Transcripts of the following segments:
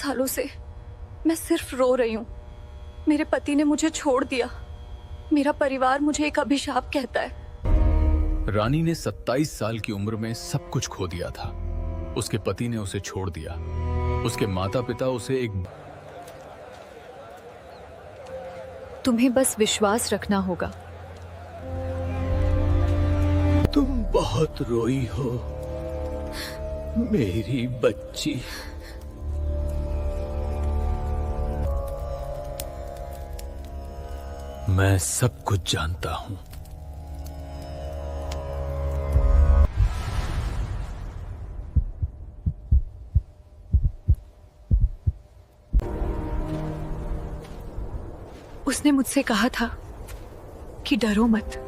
सालों से मैं सिर्फ रो रही हूँ। मेरे पति ने मुझे छोड़ दिया। मेरा परिवार मुझे एक अभिशाप कहता है। रानी ने 27 साल की उम्र में सब कुछ खो दिया था। उसके पति ने उसे छोड़ दिया। उसके माता पिता उसे एक तुम्हें बस विश्वास रखना होगा। तुम बहुत रोई हो मेरी बच्ची। मैं सब कुछ जानता हूं। उसने मुझसे कहा था कि डरो मत,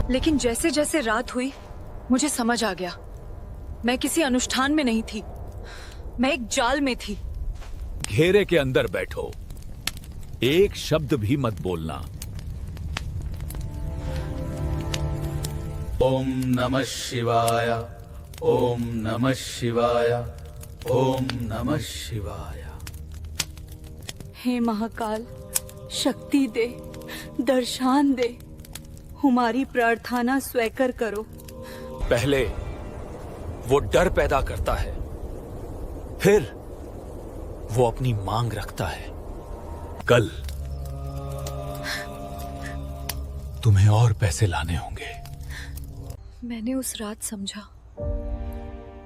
लेकिन जैसे जैसे रात हुई मुझे समझ आ गया मैं किसी अनुष्ठान में नहीं थी, मैं एक जाल में थी। घेरे के अंदर बैठो, एक शब्द भी मत बोलना। ओम नमः शिवाय, ओम नमः शिवाय, ओम नमः शिवाय। हे महाकाल, शक्ति दे, दर्शन दे, हमारी प्रार्थना स्वीकार करो। पहले वो डर पैदा करता है, फिर वो अपनी मांग रखता है। कल तुम्हें और पैसे लाने होंगे। मैंने उस रात समझा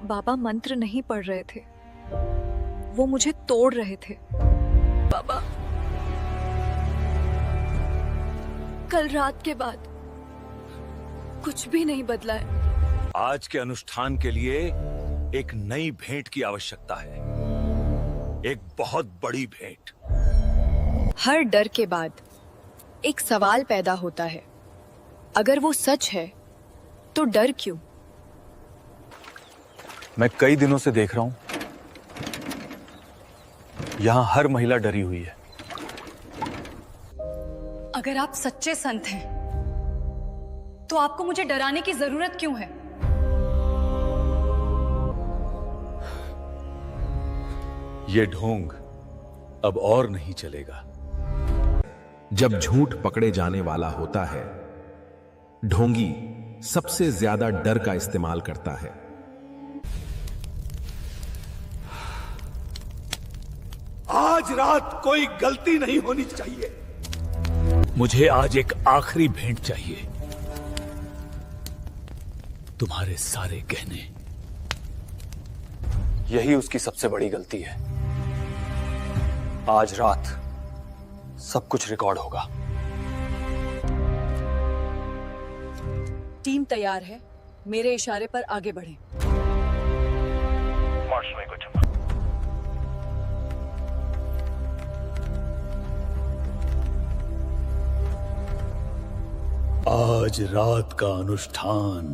बाबा मंत्र नहीं पढ़ रहे थे, वो मुझे तोड़ रहे थे। बाबा, कल रात के बाद कुछ भी नहीं बदला है। आज के अनुष्ठान के लिए एक नई भेंट की आवश्यकता है, एक बहुत बड़ी भेंट। हर डर के बाद एक सवाल पैदा होता है, अगर वो सच है तो डर क्यों? मैं कई दिनों से देख रहा हूं, यहां हर महिला डरी हुई है। अगर आप सच्चे संत हैं तो आपको मुझे डराने की जरूरत क्यों है? ये ढोंग अब और नहीं चलेगा। जब झूठ पकड़े जाने वाला होता है, ढोंगी सबसे ज्यादा डर का इस्तेमाल करता है। आज रात कोई गलती नहीं होनी चाहिए। मुझे आज एक आखिरी भेंट चाहिए। तुम्हारे सारे गहने। यही उसकी सबसे बड़ी गलती है। आज रात सब कुछ रिकॉर्ड होगा। टीम तैयार है, मेरे इशारे पर आगे बढ़ें। आज रात का अनुष्ठान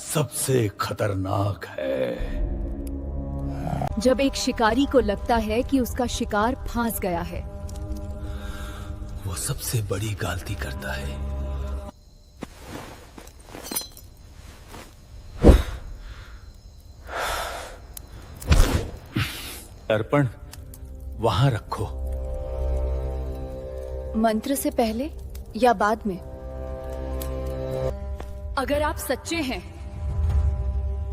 सबसे खतरनाक है। जब एक शिकारी को लगता है कि उसका शिकार फांस गया है, वो सबसे बड़ी गलती करता है। अर्पण वहां रखो। मंत्र से पहले या बाद में? अगर आप सच्चे हैं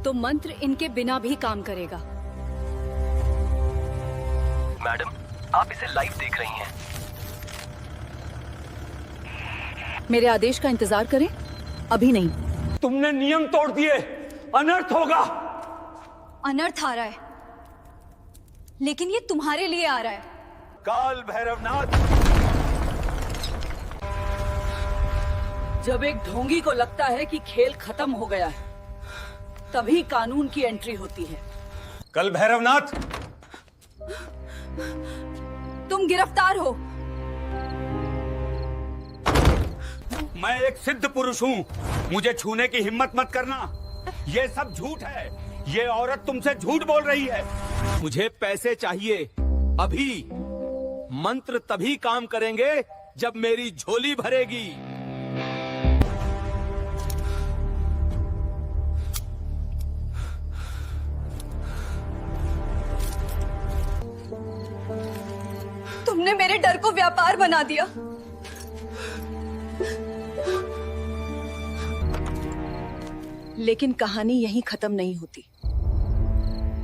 तो मंत्र इनके बिना भी काम करेगा। मैडम, आप इसे लाइव देख रही हैं। मेरे आदेश का इंतजार करें, अभी नहीं। तुमने नियम तोड़ दिए, अनर्थ होगा। अनर्थ आ रहा है, लेकिन ये तुम्हारे लिए आ रहा है। काल भैरवनाथ। जब एक ढोंगी को लगता है कि खेल खत्म हो गया है, तभी कानून की एंट्री होती है। कल भैरवनाथ, तुम गिरफ्तार हो। मैं एक सिद्ध पुरुष हूँ, मुझे छूने की हिम्मत मत करना। ये सब झूठ है, ये औरत तुमसे झूठ बोल रही है। मुझे पैसे चाहिए अभी। मंत्र तभी काम करेंगे जब मेरी झोली भरेगी। डर को व्यापार बना दिया। लेकिन कहानी यहीं खत्म नहीं होती।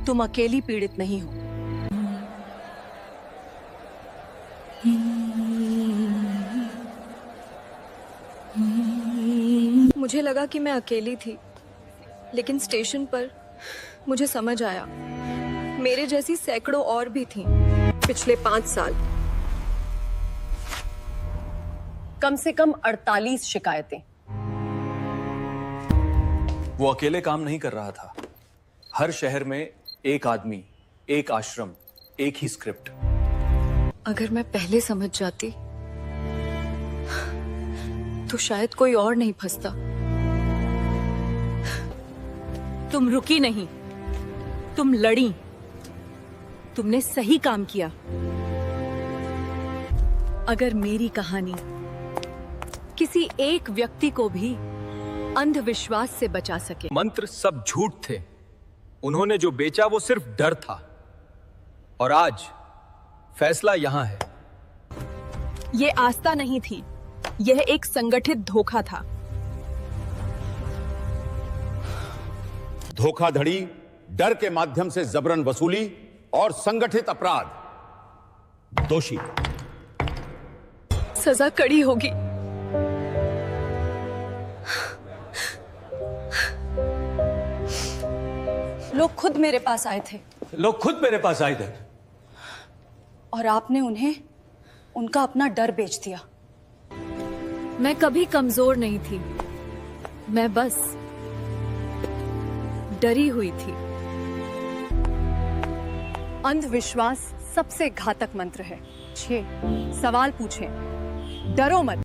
तुम अकेली पीड़ित नहीं हो। मुझे लगा कि मैं अकेली थी, लेकिन स्टेशन पर मुझे समझ आया मेरे जैसी सैकड़ों और भी थीं। पिछले 5 साल कम से कम 48 शिकायतें। वो अकेले काम नहीं कर रहा था। हर शहर में एक आदमी, एक आश्रम, एक ही स्क्रिप्ट। अगर मैं पहले समझ जाती तो शायद कोई और नहीं फंसता। तुम रुकी नहीं, तुम लड़ी। तुमने सही काम किया। अगर मेरी कहानी किसी एक व्यक्ति को भी अंधविश्वास से बचा सके। मंत्र सब झूठ थे। उन्होंने जो बेचा वो सिर्फ डर था। और आज फैसला यहां है। ये आस्था नहीं थी, यह एक संगठित धोखा था। धोखाधड़ी, डर के माध्यम से जबरन वसूली और संगठित अपराध। दोषी सजा कड़ी होगी। लोग खुद मेरे पास आए थे लोग खुद मेरे पास आए थे और आपने उन्हें उनका अपना डर बेच दिया। मैं कभी कमजोर नहीं थी, मैं बस डरी हुई थी। अंधविश्वास सबसे घातक मंत्र है। 6 सवाल पूछें, डरो मत।